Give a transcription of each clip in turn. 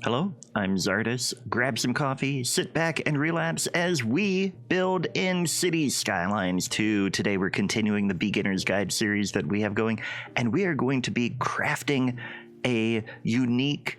Hello, I'm Czardus. Grab some coffee, sit back, and relapse as we build in City Skylines 2. Today we're continuing the Beginner's Guide series that we have going, and we are going to be crafting a unique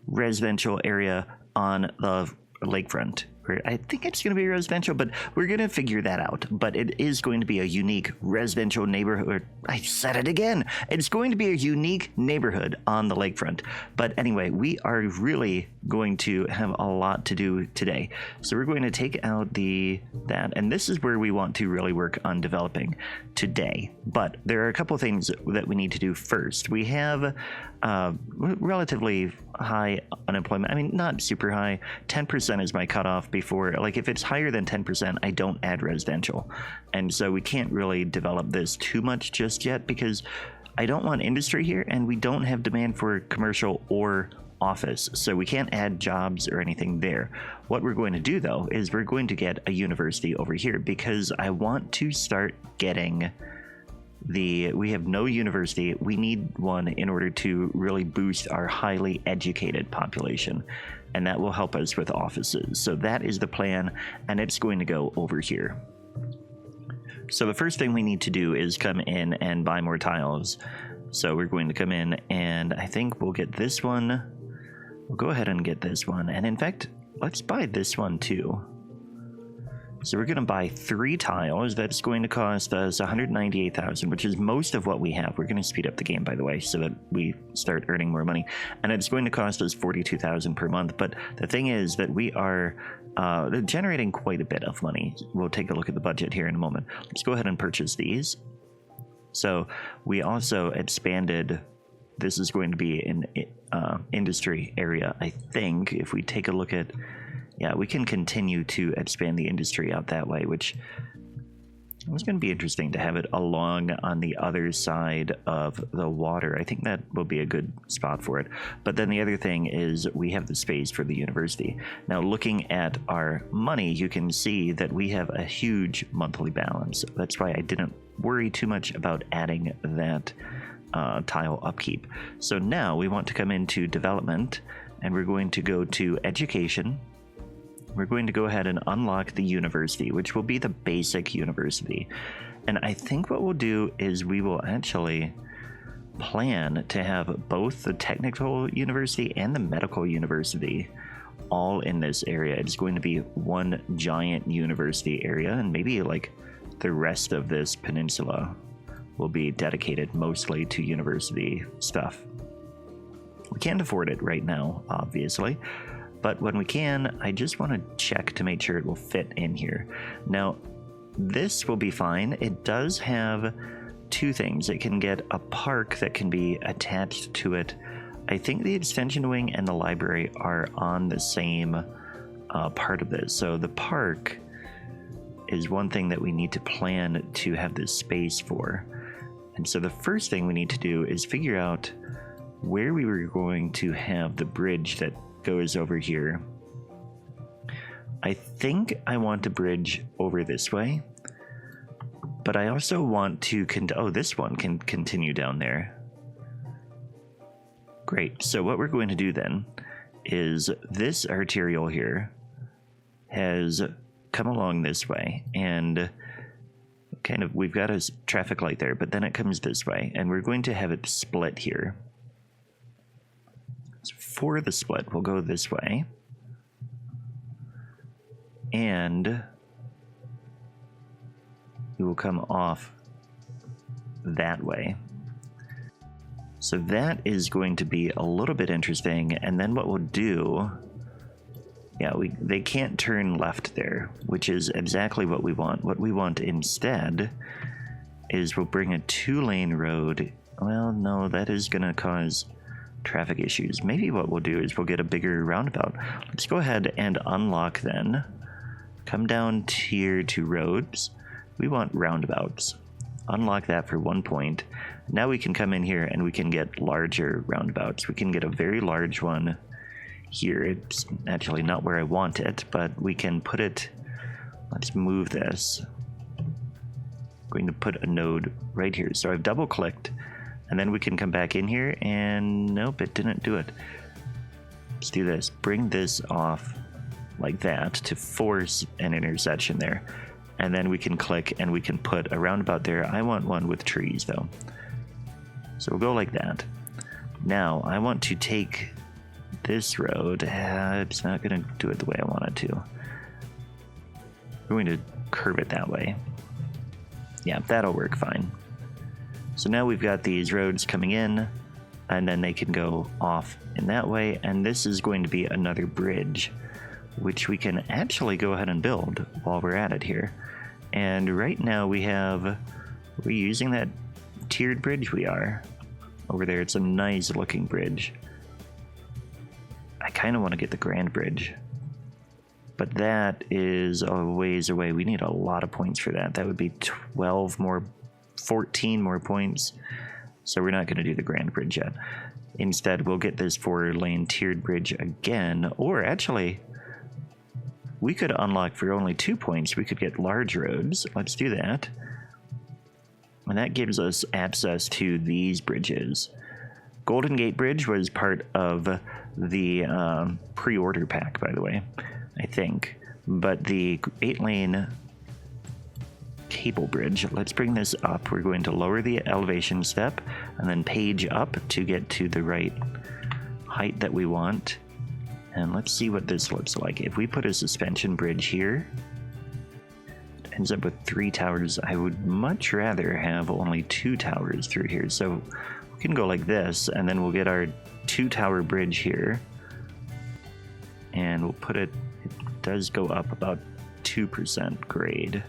residential area on the lakefront. I think it's going to be residential, but we're going to figure that out. But it is going to be a unique residential neighborhood. I said it again. It's going to be a unique neighborhood on the lakefront. But anyway, we are really going to have a lot to do today. So we're going to take out that, and this is where we want to really work on developing today. But there are a couple of things that we need to do first. We have relatively high unemployment. I mean, not super high. 10% is my cutoff before. Like, if it's higher than 10%, I don't add residential. And so we can't really develop this too much just yet because I don't want industry here, and we don't have demand for commercial or office, so we can't add jobs or anything there. What we're going to do, though, is we're going to get a university over here because I want to start getting we have no university. We need one in order to really boost our highly educated population, and that will help us with offices. So that is the plan, and it's going to go over here. So the first thing we need to do is come in and buy more tiles. So we're going to come in, and I think we'll get this one. We'll go ahead and get this one, and in fact, let's buy this one too. So we're going to buy 3 tiles. That's going to cost us 198,000, which is most of what we have. We're going to speed up the game, by the way, so that we start earning more money. And it's going to cost us 42,000 per month. But the thing is that we are generating quite a bit of money. We'll take a look at the budget here in a moment. Let's go ahead and purchase these. So we also expanded. This is going to be an industry area, I think. If we take a look at, yeah, we can continue to expand the industry out that way, which is going to be interesting to have it along on the other side of the water. I think that will be a good spot for it. But then the other thing is we have the space for the university. Now, looking at our money, you can see that we have a huge monthly balance. That's why I didn't worry too much about adding that tile upkeep. So now we want to come into development, and we're going to go to education. We're going to go ahead and unlock the university, which will be the basic university. And I think what we'll do is we will actually plan to have both the technical university and the medical university all in this area. It's going to be one giant university area, and maybe like the rest of this peninsula will be dedicated mostly to university stuff. We can't afford it right now, obviously, but when we can, I just want to check to make sure it will fit in here. Now, this will be fine. It does have 2 things. It can get a park that can be attached to it. I think the extension wing and the library are on the same part of this. So the park is one thing that we need to plan to have this space for. And so the first thing we need to do is figure out where we were going to have the bridge that goes over here. I think I want a bridge over this way, but I also want to this one can continue down there. Great. So what we're going to do then is this arterial here has come along this way, and kind of we've got a traffic light there, but then it comes this way, and we're going to have it split here. So for the split, we'll go this way, and we will come off that way. So that is going to be a little bit interesting. And then what we'll do, yeah, they can't turn left there, which is exactly what we want. What we want instead is we'll bring a 2-lane road. Well, no, that is going to cause traffic issues. Maybe what we'll do is we'll get a bigger roundabout. Let's go ahead and unlock then. Come down here to roads. We want roundabouts. Unlock that for 1 point. Now we can come in here and we can get larger roundabouts. We can get a very large one here. It's actually not where I want it, but we can put it. Let's move this. I'm going to put a node right here. So I've double clicked, and then we can come back in here, and nope, it didn't do it. Let's do this. Bring this off like that to force an intersection there. And then we can click and we can put a roundabout there. I want one with trees though. So we'll go like that. Now I want to take this road. It's not going to do it the way I want it to. We're going to curve it that way. Yeah, that'll work fine. So now we've got these roads coming in, and then they can go off in that way. And this is going to be another bridge, which we can actually go ahead and build while we're at it here. And right now we're using that tiered bridge. We are over there. It's a nice looking bridge. I kind of want to get the grand bridge, but that is a ways away. We need a lot of points for that. That would be 14 more points. So we're not going to do the grand bridge yet. Instead, we'll get this 4-lane tiered bridge again, or actually we could unlock for only 2 points. We could get large roads. Let's do that. And that gives us access to these bridges. Golden Gate Bridge was part of the pre-order pack, by the way, I think. But the 8-lane cable bridge, let's bring this up. We're going to lower the elevation step and then page up to get to the right height that we want. And let's see what this looks like. If we put a suspension bridge here, it ends up with 3 towers. I would much rather have only 2 towers through here. So we can go like this, and then we'll get our 2-tower bridge here. And we'll put it does go up about 2% grade.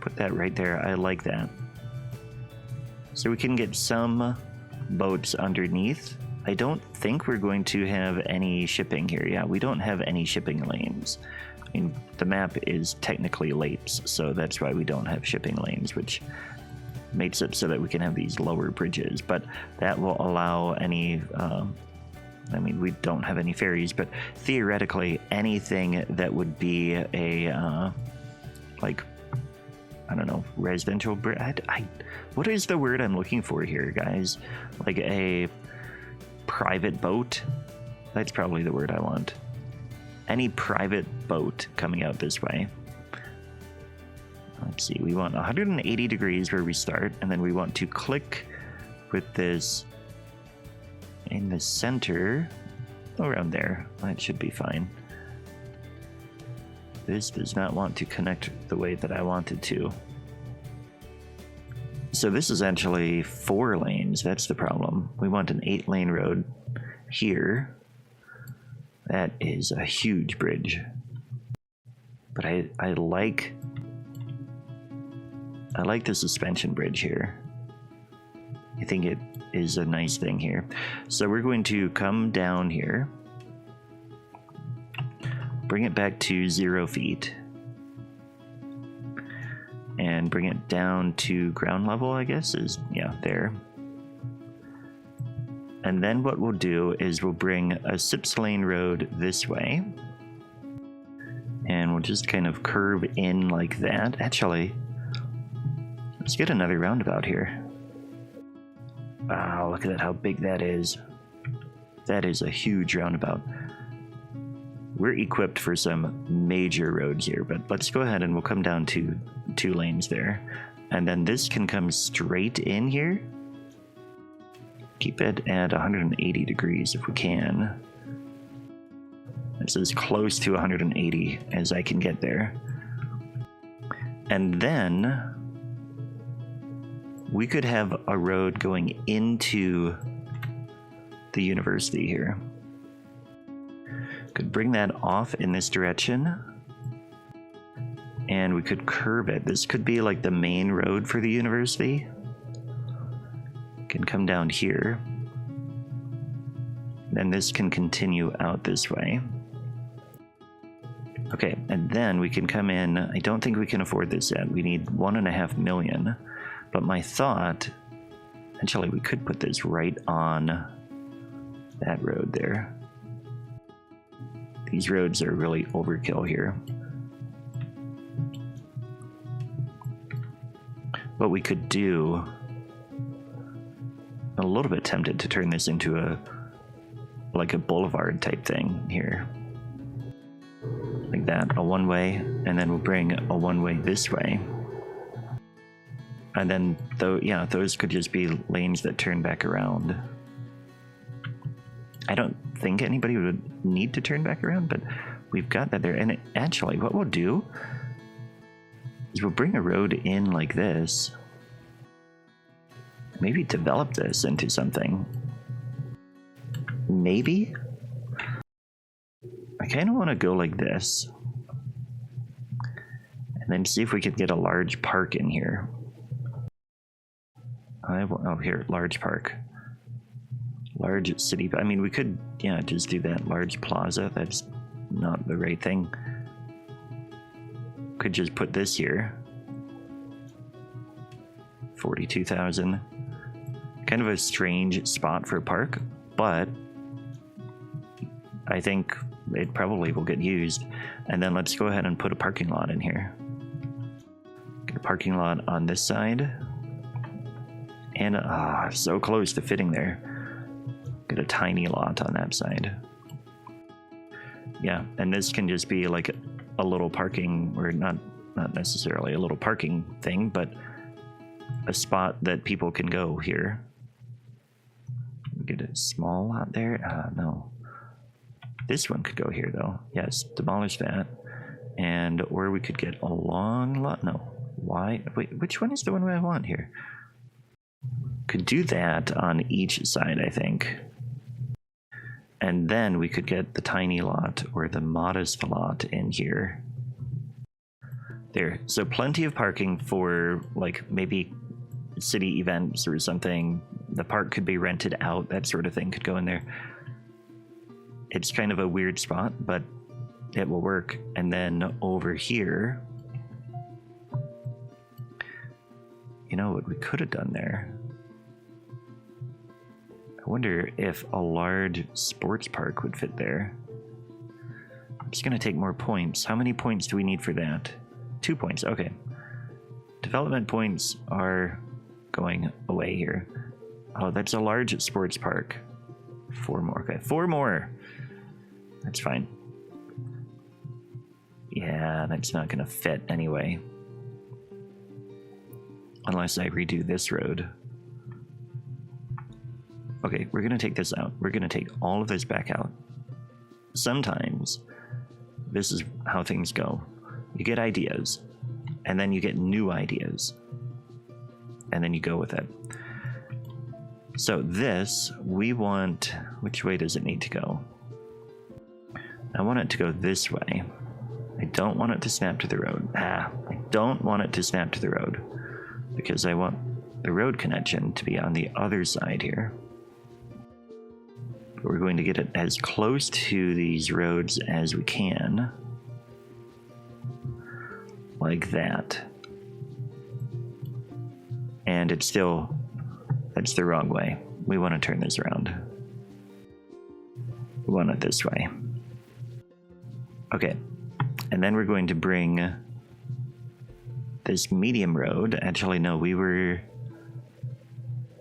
Put that right there. I like that. So we can get some boats underneath. I don't think we're going to have any shipping here. Yeah, we don't have any shipping lanes. I mean, the map is technically lakes, so that's why we don't have shipping lanes, which makes it so that we can have these lower bridges. But that will allow any... I mean, we don't have any ferries, but theoretically, anything that would be a, like, I don't know, residential bridge. What is the word I'm looking for here, guys? Like a private boat? That's probably the word I want. Any private boat coming out this way. Let's see, we want 180 degrees where we start, and then we want to click with this in the center, around there. That should be fine. This does not want to connect the way that I want it to. So this is actually 4 lanes. That's the problem. We want an 8-lane road here. That is a huge bridge. But I like the suspension bridge here. I think it is a nice thing here. So we're going to come down here, bring it back to 0 feet, and bring it down to ground level, I guess is, yeah, there. And then what we'll do is we'll bring a 6-lane road this way, and we'll just kind of curve in like that. Actually, let's get another roundabout here. Wow, look at that, how big that is. That is a huge roundabout. We're equipped for some major roads here, but let's go ahead and we'll come down to 2 lanes there. And then this can come straight in here. Keep it at 180 degrees if we can. It's as close to 180 as I can get there. And then we could have a road going into the university here. Could bring that off in this direction, and we could curve it. This could be like the main road for the university. Can come down here. Then this can continue out this way. Okay, and then we can come in. I don't think we can afford this yet. We need 1.5 million. But my thought, actually, we could put this right on that road there. These roads are really overkill here. What we could do, I'm a little bit tempted to turn this into like a boulevard type thing here. Like that, a one-way, and then we'll bring a one-way this way. And then, those could just be lanes that turn back around. I don't think anybody would need to turn back around, but we've got that there. And actually, what we'll do is we'll bring a road in like this. Maybe develop this into something. Maybe? I kind of want to go like this. And then see if we could get a large park in here. Here, large park. Large city. I mean, we could, just do that. Large plaza. That's not the right thing. Could just put this here. 42,000. Kind of a strange spot for a park, but I think it probably will get used. And then let's go ahead and put a parking lot in here. Get a parking lot on this side. And so close to fitting there. Get a tiny lot on that side. Yeah, and this can just be like a little parking, or not necessarily a little parking thing, but a spot that people can go here. Get a small lot there. No. This one could go here, though. Yes, demolish that. And, or we could get a long lot. No. Why? Wait, which one is the one I want here? Could do that on each side, I think. And then we could get the tiny lot or the modest lot in here. There. So plenty of parking for, like, maybe city events or something. The park could be rented out. That sort of thing could go in there. It's kind of a weird spot, but it will work. And then over here, you know what we could have done there? I wonder if a large sports park would fit there. I'm just going to take more points. How many points do we need for that? 2 points. Okay. Development points are going away here. Oh, that's a large sports park. 4 more. Okay, 4 more. That's fine. Yeah, that's not going to fit anyway. Unless I redo this road. Okay, we're going to take this out. We're going to take all of this back out. Sometimes, this is how things go. You get ideas, and then you get new ideas, and then you go with it. So this, we want... Which way does it need to go? I want it to go this way. I don't want it to snap to the road. I don't want it to snap to the road, because I want the road connection to be on the other side here. We're going to get it as close to these roads as we can. Like that. And it's still... That's the wrong way. We want to turn this around. We want it this way. Okay. And then we're going to bring this medium road. Actually, no, we were...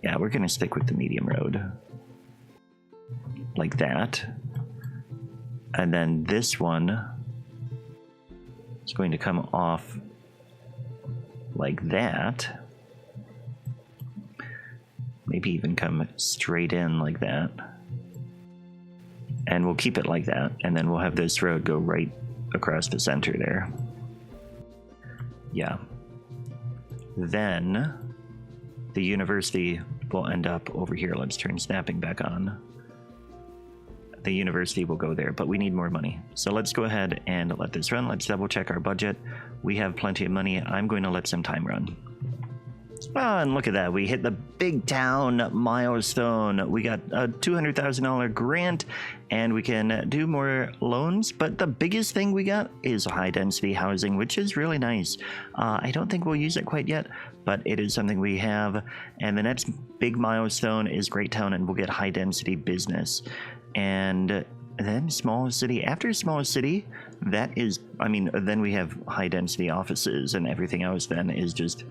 Yeah, we're going to stick with the medium road. Like that. And then this one is going to come off like that. Maybe even come straight in like that. And we'll keep it like that. And then we'll have this road go right across the center there. Yeah. Then the university will end up over here. Let's turn snapping back on. The university will go there, but we need more money. So let's go ahead and let this run. Let's double check our budget. We have plenty of money. I'm going to let some time run. Oh, and look at that. We hit the big town milestone. We got a $200,000 grant, and we can do more loans. But the biggest thing we got is high density housing, which is really nice. I don't think we'll use it quite yet, but it is something we have. And the next big milestone is Great Town, and we'll get high density business. And then small city. After small city, that is, I mean, then we have high density offices, and everything else then is just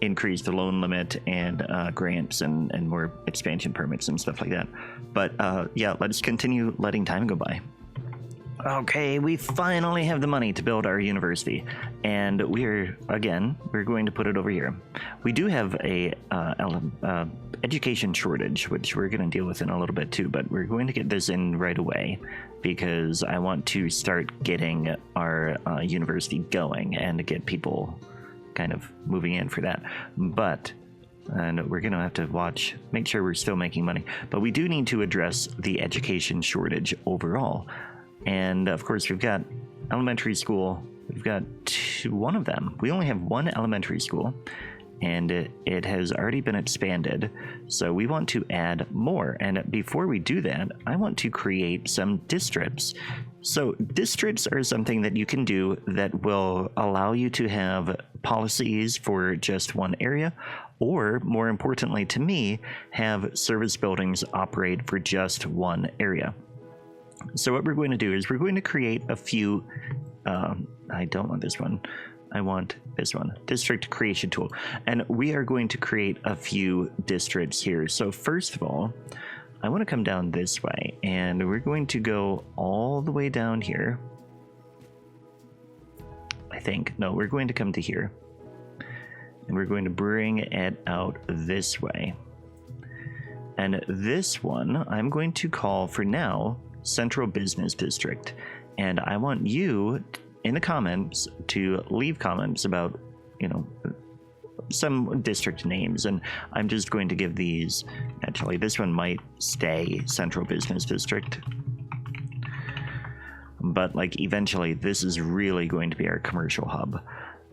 increase the loan limit and grants and more expansion permits and stuff like that. But yeah, let's continue letting time go by. Okay, we finally have the money to build our university, and we're going to put it over here. We do have a education shortage, which we're going to deal with in a little bit too, but we're going to get this in right away because I want to start getting our university going and get people kind of moving in for that. And we're going to have to make sure we're still making money, but we do need to address the education shortage overall. And of course, we've got elementary school. We've got one of them. We only have one elementary school, and it has already been expanded. So we want to add more. And before we do that, I want to create some districts. So districts are something that you can do that will allow you to have policies for just one area, or more importantly to me, have service buildings operate for just one area. So what we're going to do is we're going to create a few, I don't want this one, I want this one, district creation tool. And we are going to create a few districts here. So first of all, I want to come down this way, and we're going to go all the way down here. I think, no, we're going to come to here. And we're going to bring it out this way. And this one, I'm going to call for now, Central Business District, and I want you in the comments to leave comments about, you know, some district names, and I'm just going to give these. Actually, this one might stay Central Business District, but like eventually this is really going to be our commercial hub,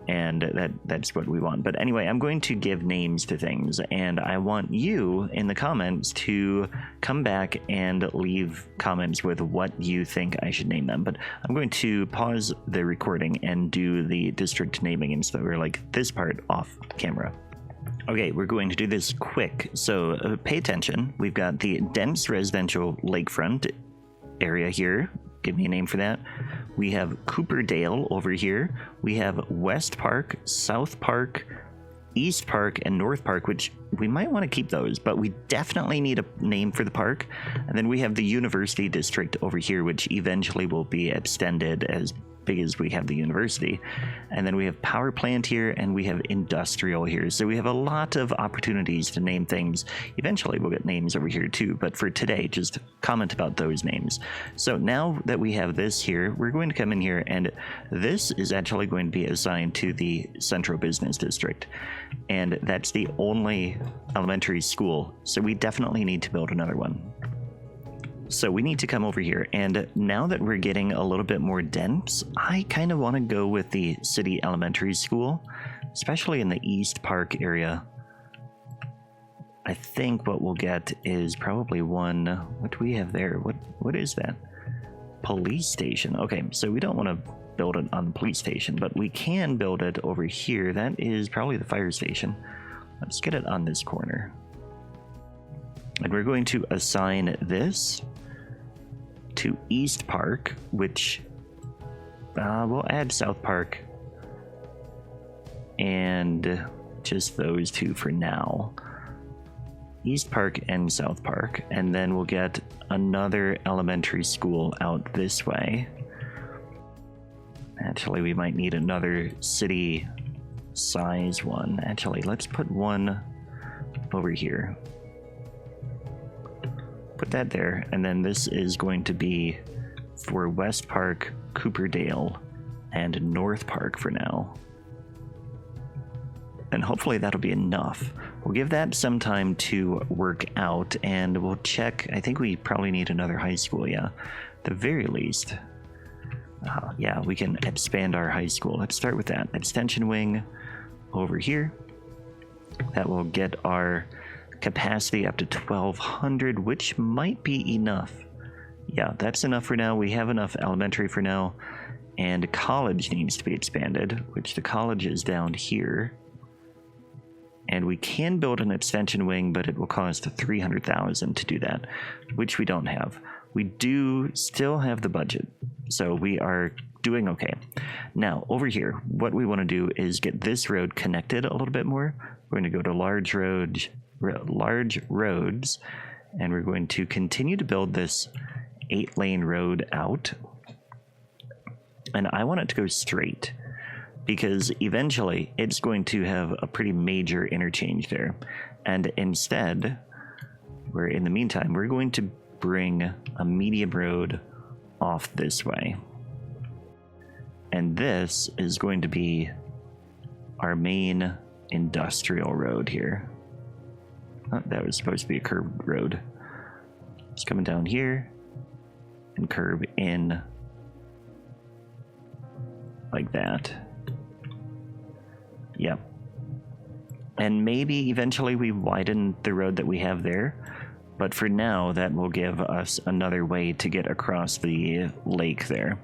and that's what we want. But anyway, I'm going to give names to things, and I want you in the comments to come back and leave comments with what you think I should name them. But I'm going to pause the recording and do the district naming instead, or like this part off camera. Okay, we're going to do this quick, so pay attention. We've got the dense residential lakefront area here. Give me a name for that. We have Cooperdale over here. We have West Park, South Park, East Park, and North Park, which we might want to keep those, but we definitely need a name for the park. And then we have the University District over here, which eventually will be extended as big as we have the university. And then we have power plant here, and we have industrial here. So we have a lot of opportunities to name things. Eventually we'll get names over here too, but for today, just comment about those names. So now that we have this here, we're going to come in here, and this is actually going to be assigned to the Central Business District. And that's the only elementary school, so we definitely need to build another one. So we need to come over here, and now that we're getting a little bit more dense, I kind of want to go with the city elementary school, especially in the East Park area. I think what we'll get is probably one. What do we have there? What is that? Police station. Okay, so we don't want to build it on the police station, but we can build it over here. That is probably the fire station. Let's get it on this corner. And we're going to assign this to East Park, which we'll add South Park and just those two for now. East Park and South Park, and then we'll get another elementary school out this way. Actually, we might need another city size one. Actually, let's put one over here. Put that there, and then this is going to be for West Park, Cooperdale, and North Park for now. And hopefully that'll be enough. We'll give that some time to work out, and we'll check. I think we probably need another high school, yeah. At the very least. Yeah, we can expand our high school. Let's start with that. Extension wing over here. That will get our capacity up to 1,200, which might be enough. Yeah, that's enough for now. We have enough elementary for now, and college needs to be expanded, which the college is down here. And we can build an extension wing, but it will cost 300,000 to do that, which we don't have. We do still have the budget, so we are doing okay. Now, over here, what we want to do is get this road connected a little bit more. We're going to go to large roads, and we're going to continue to build this 8-lane road out. And I want it to go straight, because eventually it's going to have a pretty major interchange there. And instead, in the meantime, we're going to bring a medium road off this way. And this is going to be our main industrial road here. Oh, that was supposed to be a curved road. It's coming down here and curve in like that. Yep. And maybe eventually we widen the road that we have there, but for now that will give us another way to get across the lake there.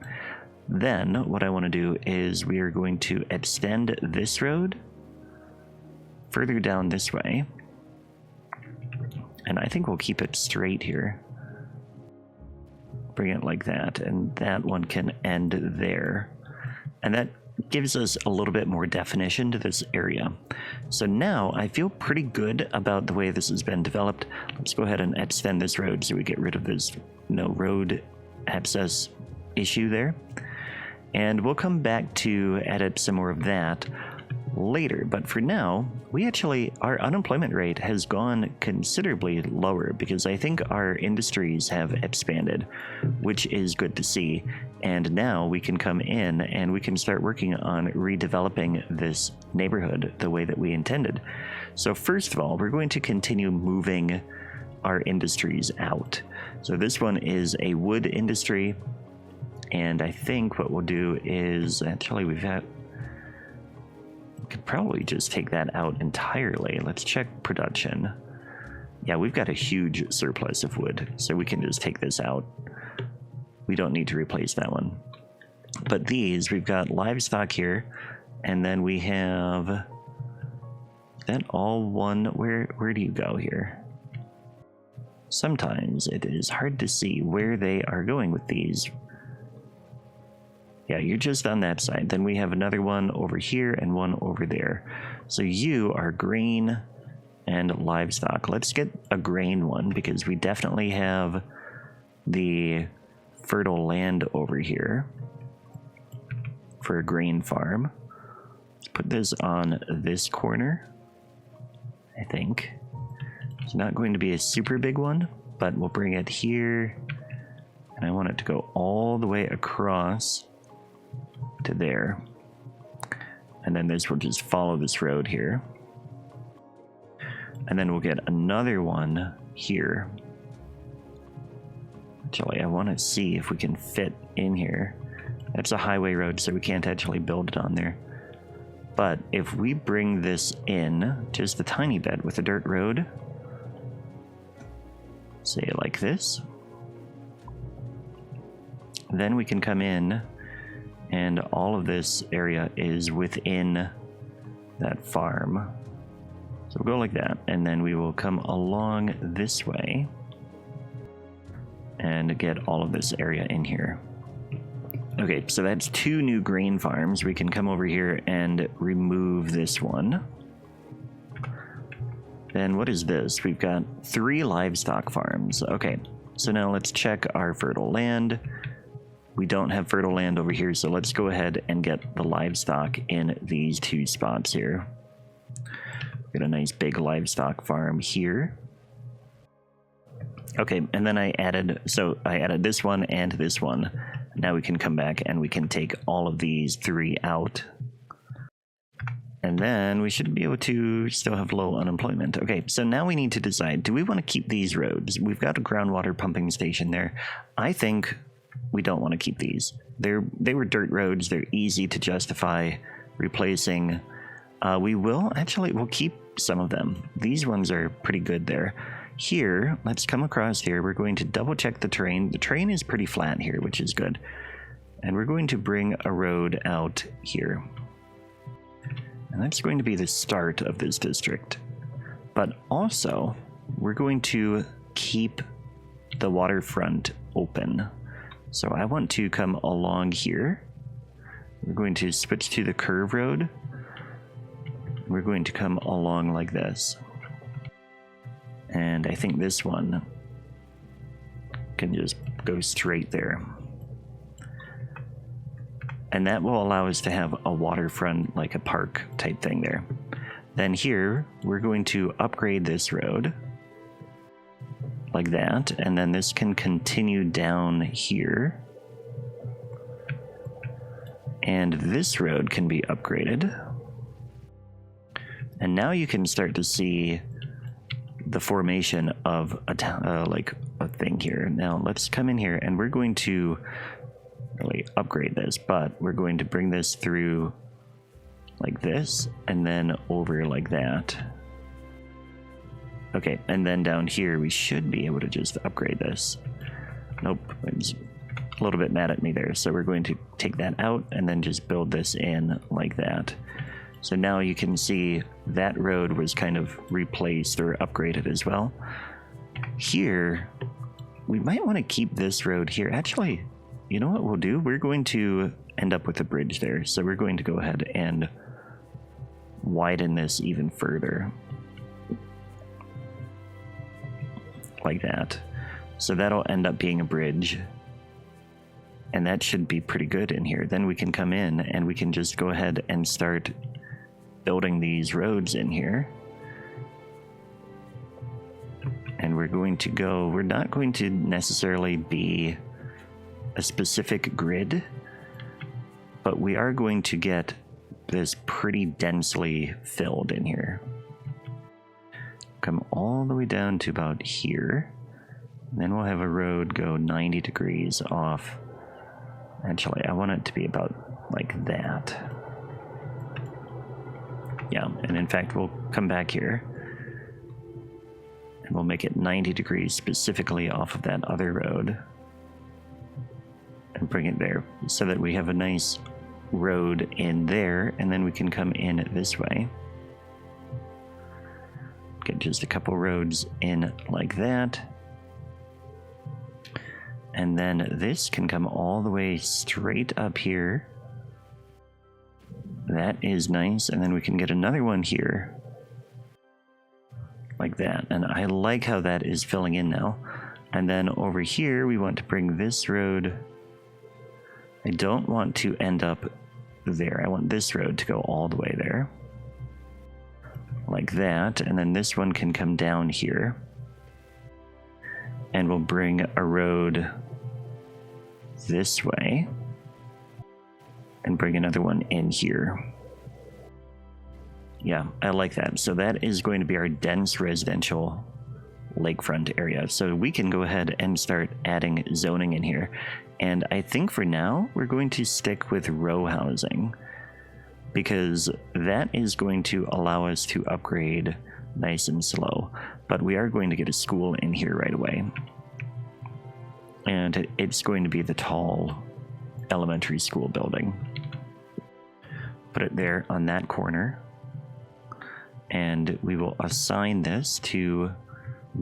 Then what I want to do is we are going to extend this road further down this way, and I think we'll keep it straight here. Bring it like that, and that one can end there. And that gives us a little bit more definition to this area. So now I feel pretty good about the way this has been developed. Let's go ahead and extend this road so we get rid of this road access issue there. And we'll come back to edit some more of that later, but for now, our unemployment rate has gone considerably lower because I think our industries have expanded, which is good to see. And now we can come in and we can start working on redeveloping this neighborhood the way that we intended. So first of all, we're going to continue moving our industries out. So this one is a wood industry, and I think what we'll do is we could probably just take that out entirely. Let's check production. Yeah, we've got a huge surplus of wood, so we can just take this out. We don't need to replace that one. But these, we've got livestock here, and then we have that all one. Where do you go here? Sometimes it is hard to see where they are going with these. Yeah, you're just on that side. Then we have another one over here and one over there. So you are grain and livestock. Let's get a grain one because we definitely have the fertile land over here for a grain farm. Let's put this on this corner, I think. It's not going to be a super big one, but we'll bring it here. And I want it to go all the way across to there, and then this will just follow this road here, and then we'll get another one here. Actually, I want to see if we can fit in here. That's a highway road, so we can't actually build it on there, but if we bring this in just a tiny bit with a dirt road, say like this, then we can come in. And all of this area is within that farm. So we'll go like that, and then we will come along this way and get all of this area in here. Okay, so that's 2 new grain farms. We can come over here and remove this one. Then what is this? We've got 3 livestock farms. Okay, so now let's check our fertile land. We don't have fertile land over here, so let's go ahead and get the livestock in these 2 spots here. Got a nice big livestock farm here. Okay, and then I added this one and this one. Now we can come back and we can take all of these 3 out. And then we should be able to still have low unemployment. Okay, so now we need to decide, do we want to keep these roads? We've got a groundwater pumping station there. I think we don't want to keep these. They were dirt roads. They're easy to justify replacing. We'll keep some of them. These ones are pretty good there. Here, let's come across here. We're going to double check the terrain. The terrain is pretty flat here, which is good. And we're going to bring a road out here. And that's going to be the start of this district. But also, we're going to keep the waterfront open. So I want to come along here. We're going to switch to the curve road. We're going to come along like this. And I think this one can just go straight there. And that will allow us to have a waterfront, like a park type thing there. Then here, we're going to upgrade this road like that. And then this can continue down here. And this road can be upgraded. And now you can start to see the formation of a like a thing here. Now let's come in here and we're going to really upgrade this, but we're going to bring this through like this and then over like that. Okay, and then down here we should be able to just upgrade this. Nope, it's a little bit mad at me there. So we're going to take that out and then just build this in like that. So now you can see that road was kind of replaced or upgraded as well. Here, we might want to keep this road here. Actually, you know what we'll do? We're going to end up with a bridge there. So we're going to go ahead and widen this even further. Like that. So that'll end up being a bridge. And that should be pretty good in here. Then we can come in and we can just go ahead and start building these roads in here. And we're going to go, we're not going to necessarily be a specific grid, but we are going to get this pretty densely filled in here. Come all the way down to about here. And then we'll have a road go 90 degrees off. Actually, I want it to be about like that. Yeah, and in fact, we'll come back here and we'll make it 90 degrees specifically off of that other road and bring it there so that we have a nice road in there, and then we can come in this way. Get just a couple roads in like that. And then this can come all the way straight up here. That is nice. And then we can get another one here. Like that. And I like how that is filling in now. And then over here, we want to bring this road. I don't want to end up there. I want this road to go all the way there. Like that. And then this one can come down here. And we'll bring a road this way and bring another one in here. Yeah, I like that. So that is going to be our dense residential lakefront area. So we can go ahead and start adding zoning in here. And I think for now, we're going to stick with row housing because that is going to allow us to upgrade nice and slow. But we are going to get a school in here right away. And it's going to be the tall elementary school building. Put it there on that corner. And we will assign this to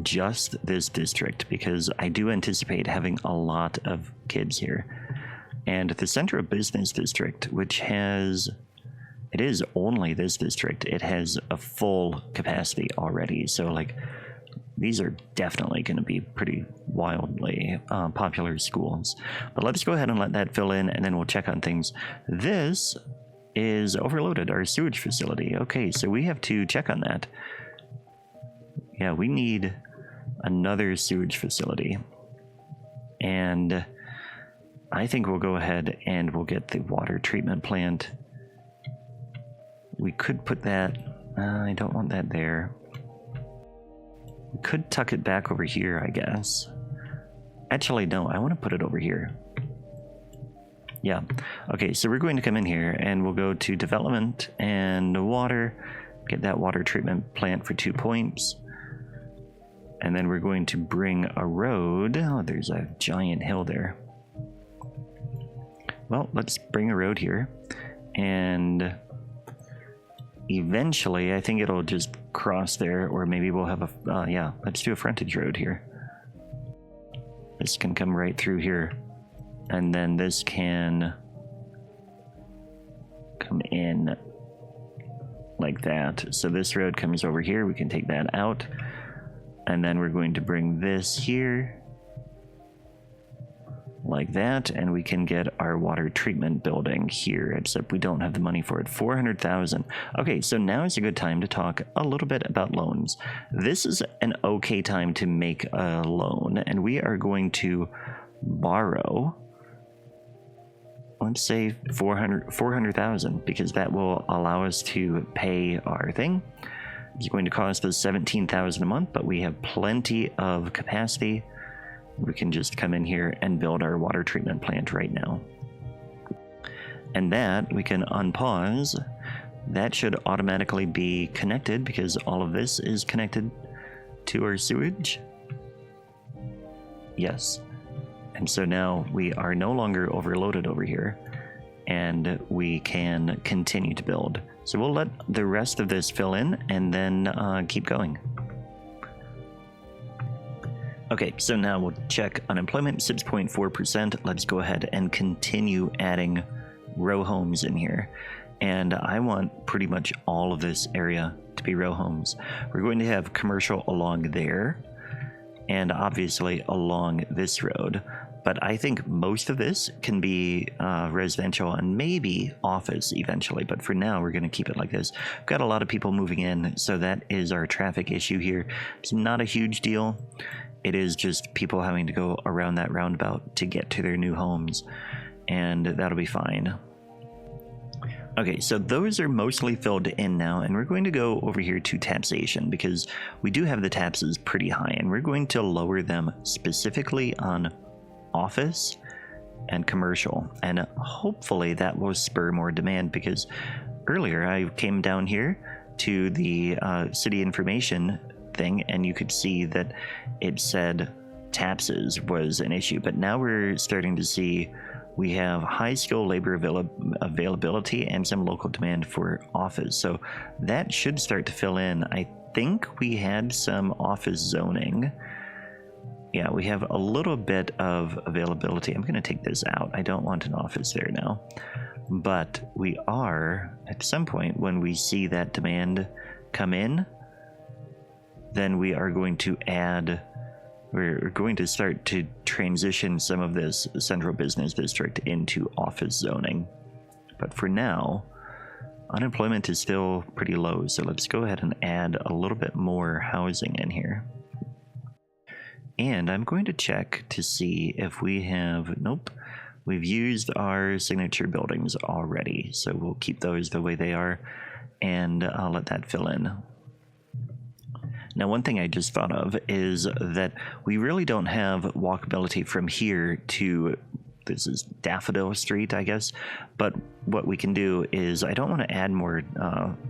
just this district because I do anticipate having a lot of kids here. And the Central Business District, which has, it is only this district, it has a full capacity already. So like, these are definitely going to be pretty wildly popular schools. But let's go ahead and let that fill in, and then we'll check on things. This is overloaded, our sewage facility. Okay, so we have to check on that. Yeah, we need another sewage facility. And I think we'll go ahead and we'll get the water treatment plant. We could put that, I don't want that there. We could tuck it back over here, I guess. Actually, no, I want to put it over here. Yeah. Okay, so we're going to come in here and we'll go to development and water, get that water treatment plant for 2 points. And then we're going to bring a road. Oh, there's a giant hill there. Well, let's bring a road here. And eventually, I think it'll just cross there, or maybe we'll have a, yeah, let's do a frontage road here. This can come right through here. And then this can come in like that. So this road comes over here, we can take that out, and then we're going to bring this here like that, and we can get our water treatment building here, except we don't have the money for it. 400,000. Okay, so now is a good time to talk a little bit about loans. This is an okay time to make a loan, and we are going to borrow, let's say 400,000, because that will allow us to pay our thing. It's going to cost us 17,000 a month, but we have plenty of capacity. We can just come in here and build our water treatment plant right now. And that we can unpause. That should automatically be connected because all of this is connected to our sewage. Yes. And so now we are no longer overloaded over here, and we can continue to build. So we'll let the rest of this fill in and then keep going. Okay, so now we'll check unemployment, 6.4%. Let's go ahead and continue adding row homes in here. And I want pretty much all of this area to be row homes. We're going to have commercial along there, and obviously along this road. But I think most of this can be residential and maybe office eventually. But for now, we're going to keep it like this. We've got a lot of people moving in, so that is our traffic issue here. It's not a huge deal. It is just people having to go around that roundabout to get to their new homes, and that'll be fine. Okay, so those are mostly filled in now, and we're going to go over here to taxation because we do have the taxes pretty high, and we're going to lower them specifically on office and commercial, and hopefully that will spur more demand, because earlier I came down here to the city information thing, and you could see that it said taxes was an issue, but now we're starting to see we have high skill labor availability and some local demand for office, so that should start to fill in. I think we had some office zoning. Yeah, we have a little bit of availability. I'm going to take this out. I don't want an office there now, but we are at some point when we see that demand come in, then we are going to add, we're going to start to transition some of this central business district into office zoning. But for now, unemployment is still pretty low, so let's go ahead and add a little bit more housing in here. And I'm going to check to see if we have, nope, we've used our signature buildings already, so we'll keep those the way they are, and I'll let that fill in. Now, one thing I just thought of is that we really don't have walkability from here to, this is Daffodil Street, I guess, but what we can do is, I don't want to add more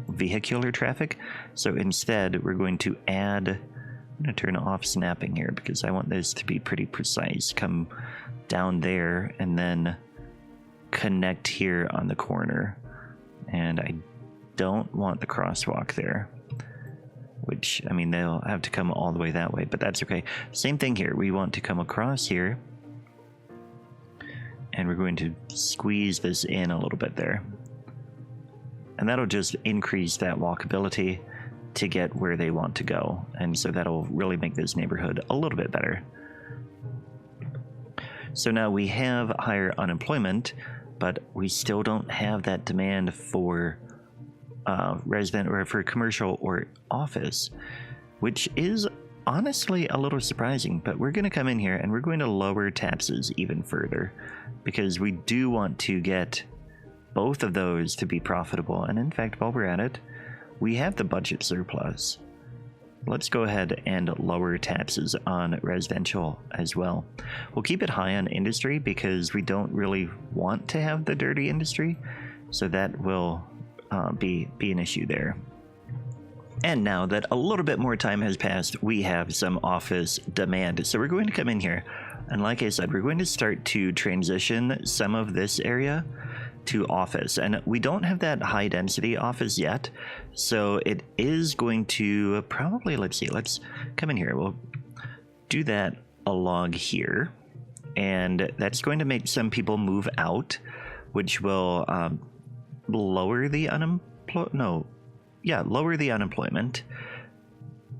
vehicular traffic, so instead we're going to add, I'm going to turn off snapping here because I want this to be pretty precise. Come down there and then connect here on the corner, and I don't want the crosswalk there. Which, I mean, they'll have to come all the way that way, but that's okay. Same thing here. We want to come across here, and we're going to squeeze this in a little bit there. And that'll just increase that walkability to get where they want to go. And so that'll really make this neighborhood a little bit better. So now we have higher unemployment, but we still don't have that demand for resident or for commercial or office, which is honestly a little surprising. But we're going to come in here and we're going to lower taxes even further because we do want to get both of those to be profitable. And in fact, while we're at it, we have the budget surplus. Let's go ahead and lower taxes on residential as well. We'll keep it high on industry because we don't really want to have the dirty industry, so that will be an issue there. And now that a little bit more time has passed, we have some office demand. So we're going to come in here, and like I said, we're going to start to transition some of this area to office. And we don't have that high density office yet, so it is going to probably, let's see, let's come in here. We'll do that along here, and that's going to make some people move out, which will lower the yeah, lower the unemployment,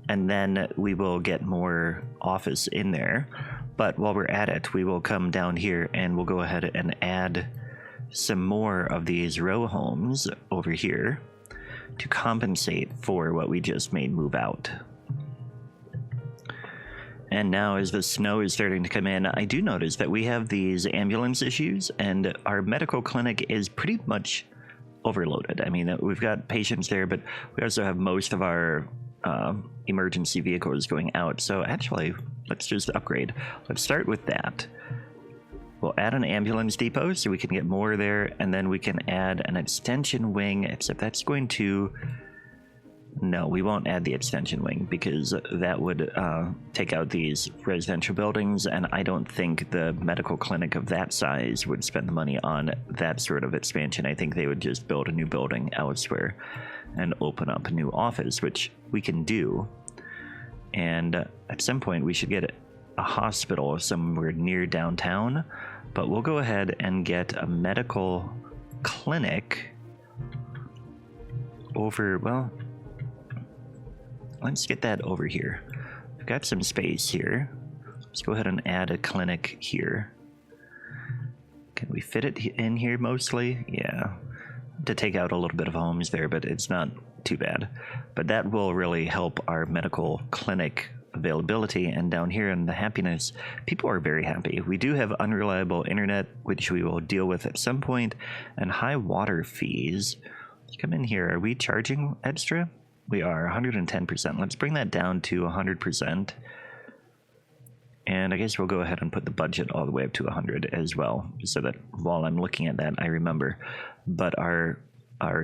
and then we will get more office in there. But while we're at it, we will come down here and we'll go ahead and add some more of these row homes over here to compensate for what we just made move out. And now as the snow is starting to come in, I do notice that we have these ambulance issues, and our medical clinic is pretty much overloaded. I mean, we've got patients there, but we also have most of our emergency vehicles going out. So actually, let's just upgrade. Let's start with that. We'll add an ambulance depot so we can get more there, and then we can add an extension wing, except that's going to... No, we won't add the extension wing because that would take out these residential buildings, and I don't think the medical clinic of that size would spend the money on that sort of expansion. I think they would just build a new building elsewhere and open up a new office, which we can do. And at some point we should get a hospital somewhere near downtown, but we'll go ahead and get a medical clinic over, well, let's get that over here. We've got some space here. Let's go ahead and add a clinic here. Can we fit it in here mostly? Yeah. To take out a little bit of homes there, but it's not too bad. But that will really help our medical clinic availability. And down here in the happiness, people are very happy. We do have unreliable internet, which we will deal with at some point, and high water fees. Let's come in here. Are we charging extra? We are 110%. Let's bring that down to 100%. And I guess we'll go ahead and put the budget all the way up to 100 as well, so that while I'm looking at that, I remember. But our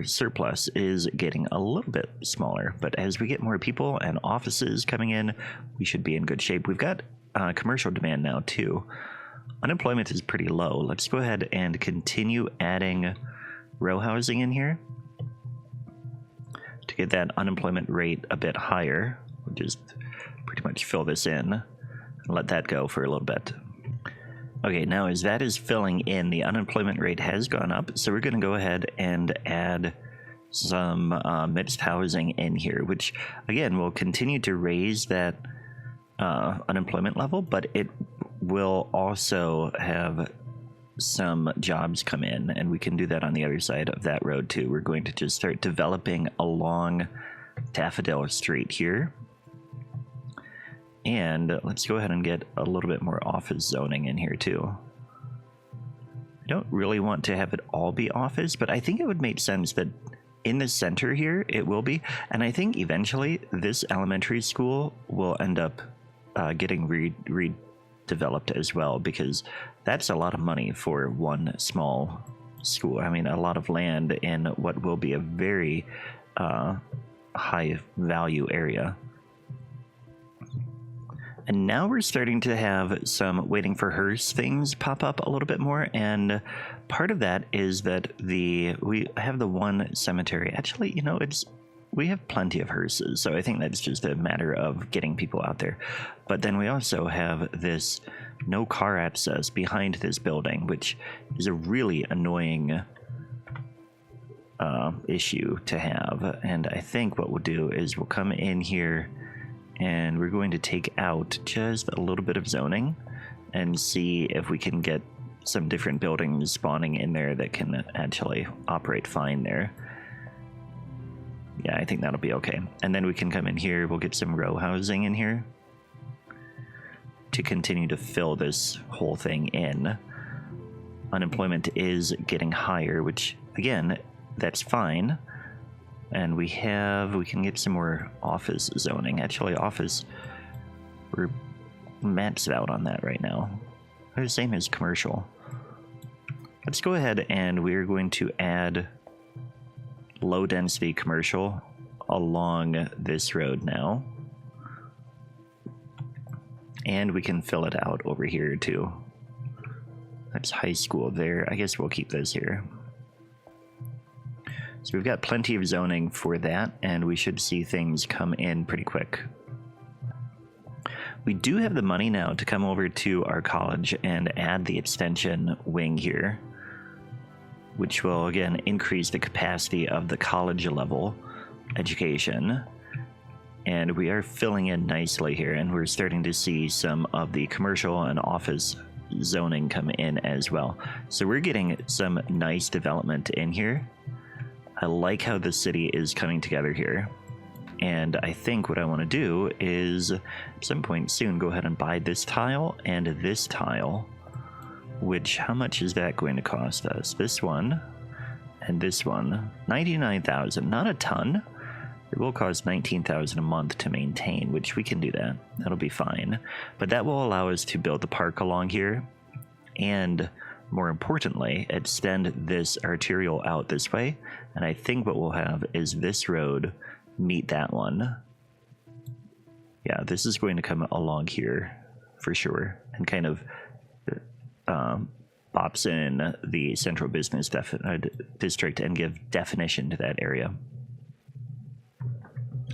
surplus is getting a little bit smaller. But as we get more people and offices coming in, we should be in good shape. We've got commercial demand now too. Unemployment is pretty low. Let's go ahead and continue adding row housing in here to get that unemployment rate a bit higher. We'll just pretty much fill this in and let that go for a little bit. Okay, now as that is filling in, the unemployment rate has gone up, so we're going to go ahead and add some mixed housing in here, which again will continue to raise that unemployment level, but it will also have some jobs come in, and we can do that on the other side of that road too. We're going to just start developing along Daffodil Street here, and let's go ahead and get a little bit more office zoning in here too. I don't really want to have it all be office, but I think it would make sense that in the center here it will be, and I think eventually this elementary school will end up getting redeveloped as well, because that's a lot of money for one small school. I mean, a lot of land in what will be a very high value area. And now we're starting to have some waiting for hearse things pop up a little bit more, and part of that is that we have the one cemetery. Actually, you know, we have plenty of hearses, so I think that's just a matter of getting people out there. But then we also have this no car access behind this building, which is a really annoying issue to have. And I think what we'll do is we'll come in here and we're going to take out just a little bit of zoning and see if we can get some different buildings spawning in there that can actually operate fine there. Yeah, I think that'll be okay. And then we can come in here, we'll get some row housing in here to continue to fill this whole thing in. Unemployment is getting higher, which again, that's fine. And we can get some more office zoning. Actually, office, we're maxed out on that right now. The same as commercial. Let's go ahead and we're going to add low density commercial along this road now. And we can fill it out over here too. That's high school there. I guess we'll keep those here. So we've got plenty of zoning for that, and we should see things come in pretty quick. We do have the money now to come over to our college and add the extension wing here, which will again increase the capacity of the college level education. And we are filling in nicely here, and we're starting to see some of the commercial and office zoning come in as well. So we're getting some nice development in here. I like how the city is coming together here. And I think what I want to do is at some point soon go ahead and buy this tile and this tile, which how much is that going to cost us? This one and this one, 99,000, not a ton. It will cost 19,000 a month to maintain, which we can do that. That'll be fine. But that will allow us to build the park along here and, more importantly, extend this arterial out this way. And I think what we'll have is this road meet that one. Yeah, this is going to come along here for sure and kind of bops in the central business district and give definition to that area.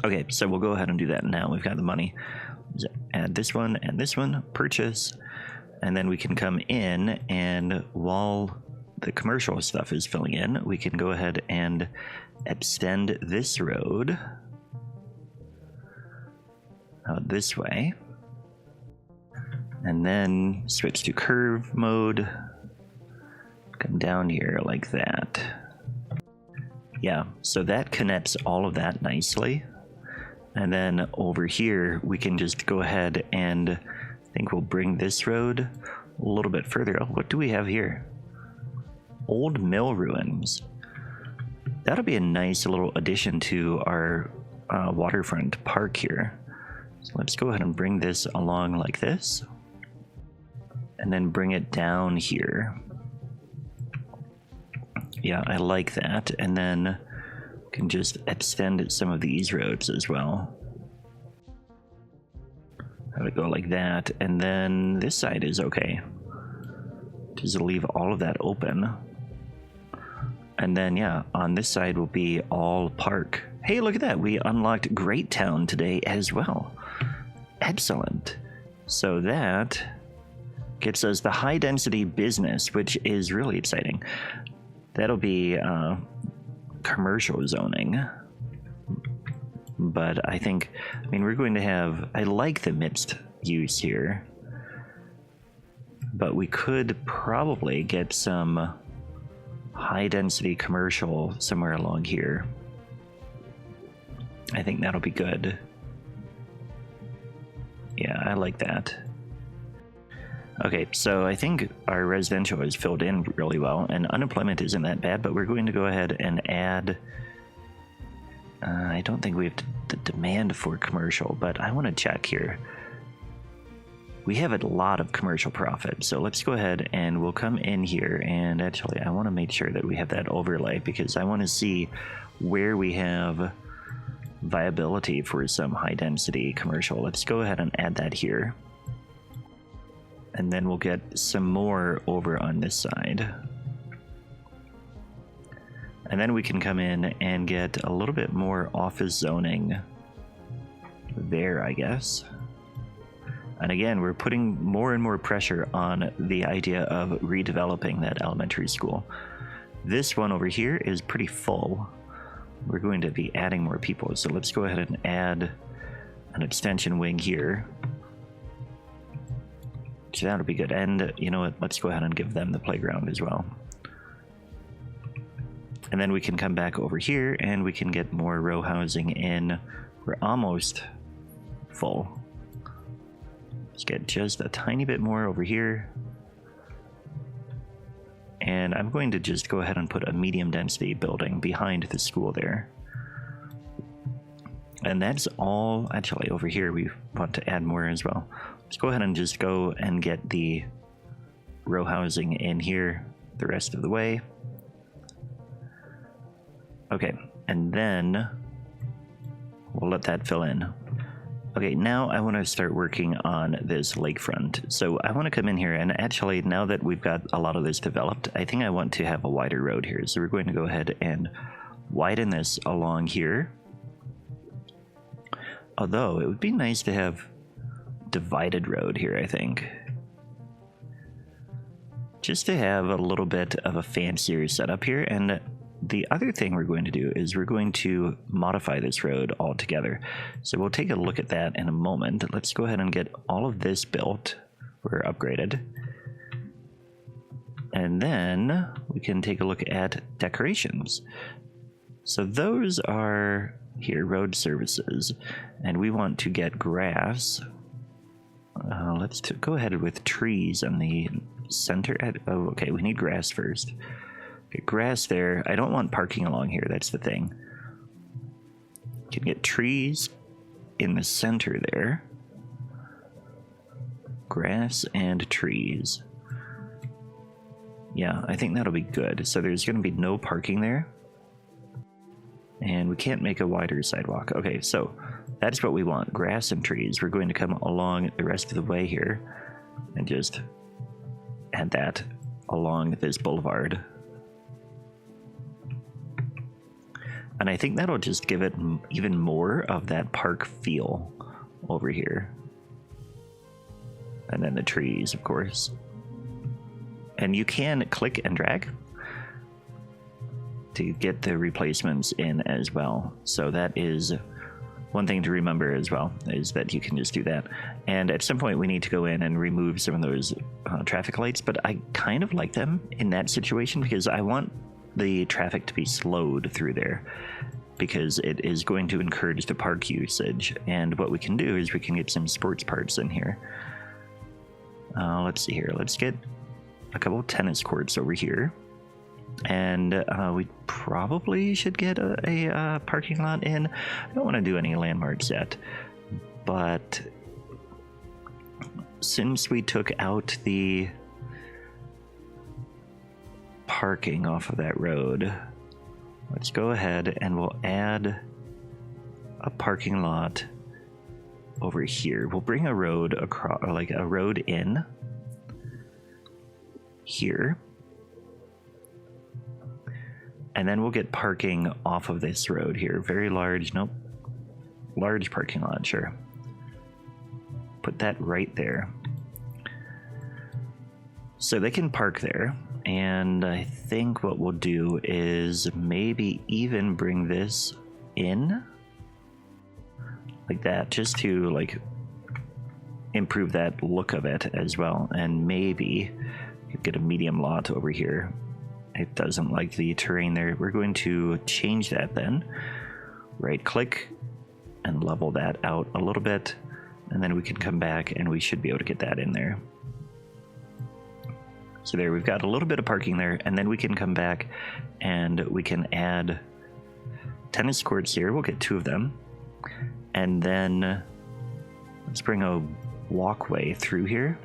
Okay, so we'll go ahead and do that now. We've got the money. Add this one and this one, purchase, and then we can come in, and while the commercial stuff is filling in, we can go ahead and extend this road out this way, and then switch to curve mode, come down here like that. Yeah, so that connects all of that nicely. And then over here, we can just go ahead and I think we'll bring this road a little bit further. Oh, what do we have here? Old mill ruins. That'll be a nice little addition to our waterfront park here. So let's go ahead and bring this along like this. And then bring it down here. Yeah, I like that. And then can just extend some of these roads as well. I would go like that, and then this side is okay. Just leave all of that open. And then, yeah, on this side will be all park. Hey, look at that. We unlocked Great Town today as well. Excellent. So that gets us the high density business, which is really exciting. That'll be commercial zoning, but I think, I mean, we're going to have, I like the mixed use here, but we could probably get some high density commercial somewhere along here. I think that'll be good. Yeah, I like that. Okay, so I think our residential is filled in really well, and unemployment isn't that bad, but we're going to go ahead and add... I don't think we have the demand for commercial, but I want to check here. We have a lot of commercial profit, so let's go ahead and we'll come in here, and actually I want to make sure that we have that overlay, because I want to see where we have viability for some high-density commercial. Let's go ahead and add that here. And then we'll get some more over on this side. And then we can come in and get a little bit more office zoning there, I guess. And again, we're putting more and more pressure on the idea of redeveloping that elementary school. This one over here is pretty full. We're going to be adding more people, so let's go ahead and add an extension wing here. So that'll be good. And you know what? Let's go ahead and give them the playground as well. And then we can come back over here and we can get more row housing in. We're almost full. Let's get just a tiny bit more over here. And I'm going to just go ahead and put a medium density building behind the school there. And that's all. Actually, over here we want to add more as well. Let's go ahead and just go and get the row housing in here the rest of the way. Okay, and then we'll let that fill in. Okay, now I want to start working on this lakefront. So I want to come in here, and actually now that we've got a lot of this developed, I think I want to have a wider road here. So we're going to go ahead and widen this along here. Although it would be nice to have divided road here, I think. Just to have a little bit of a fancier setup here, and the other thing we're going to do is we're going to modify this road altogether. So we'll take a look at that in a moment. Let's go ahead and get all of this built or upgraded. And then we can take a look at decorations. So those are here, road services, and we want to get grass. Let's go ahead with trees on the center. Oh, okay, we need grass first. Get grass there. I don't want parking along here, that's the thing. Can get trees in the center there. Grass and trees. Yeah, I think that'll be good. So there's going to be no parking there. And we can't make a wider sidewalk. Okay, so that's what we want. Grass and trees. We're going to come along the rest of the way here and just add that along this boulevard. And I think that'll just give it even more of that park feel over here. And then the trees, of course. And you can click and drag to get the replacements in as well. So that is one thing to remember as well, is that you can just do that. And at some point we need to go in and remove some of those traffic lights, but I kind of like them in that situation because I want the traffic to be slowed through there because it is going to encourage the park usage. And what we can do is we can get some sports parts in here. Let's see here. Let's get a couple of tennis courts over here. And we probably should get a parking lot in. I don't want to do any landmarks yet, but since we took out the parking off of that road, let's go ahead and we'll add a parking lot over here. We'll bring a road across, like a road in here. And then we'll get parking off of this road here. Very large, nope. Large parking lot, sure. Put that right there. So they can park there. And I think what we'll do is maybe even bring this in. Like that, just to like improve that look of it as well. And maybe get a medium lot over here. It doesn't like the terrain there. We're going to change that then. Right click and level that out a little bit. And then we can come back and we should be able to get that in there. So there, we've got a little bit of parking there. And then we can come back and we can add tennis courts here. We'll get 2 of them. And then let's bring a walkway through here.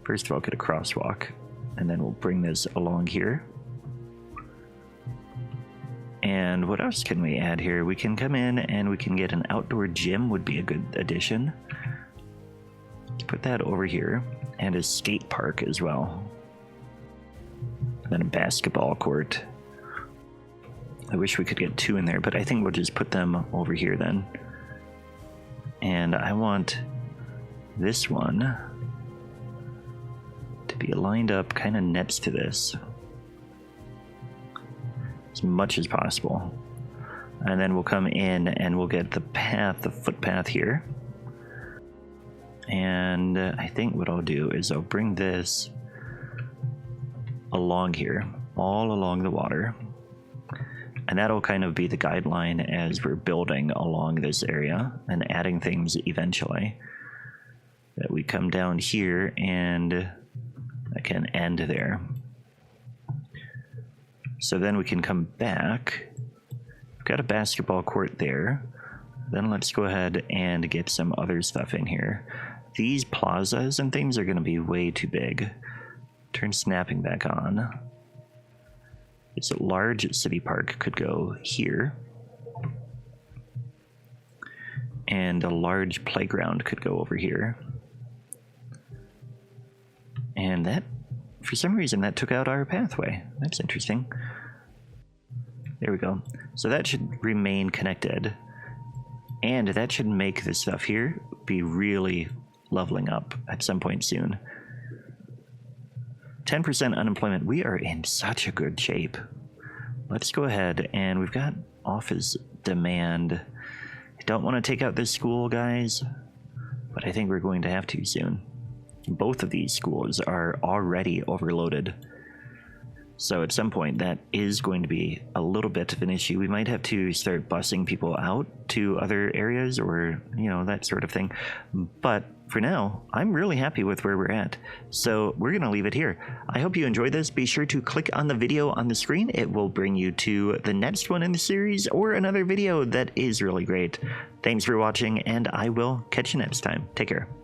First of all, get a crosswalk. And then we'll bring this along here. And what else can we add here? We can come in and we can get an outdoor gym, would be a good addition. Let's put that over here. And a skate park as well. And then a basketball court. I wish we could get 2 in there, but I think we'll just put them over here then. And I want this one to be lined up kind of next to this as much as possible. And then we'll come in and we'll get the path, the footpath here. And I think what I'll do is I'll bring this along here, all along the water. And that'll kind of be the guideline as we're building along this area and adding things eventually. That we come down here and I can end there. So then we can come back. We've got a basketball court there. Then let's go ahead and get some other stuff in here. These plazas and things are going to be way too big. Turn snapping back on. This large city park could go here. And a large playground could go over here. And that, for some reason, that took out our pathway. That's interesting. There we go. So that should remain connected. And that should make this stuff here be really leveling up at some point soon. 10% unemployment. We are in such a good shape. let's go ahead, and we've got office demand. I don't want to take out this school, guys, but I think we're going to have to soon. Both of these schools are already overloaded. So at some point, that is going to be a little bit of an issue. We might have to start busing people out to other areas or, you know, that sort of thing. But for now, I'm really happy with where we're at. So we're going to leave it here. I hope you enjoyed this. Be sure to click on the video on the screen. It will bring you to the next one in the series or another video that is really great. Thanks for watching, and I will catch you next time. Take care.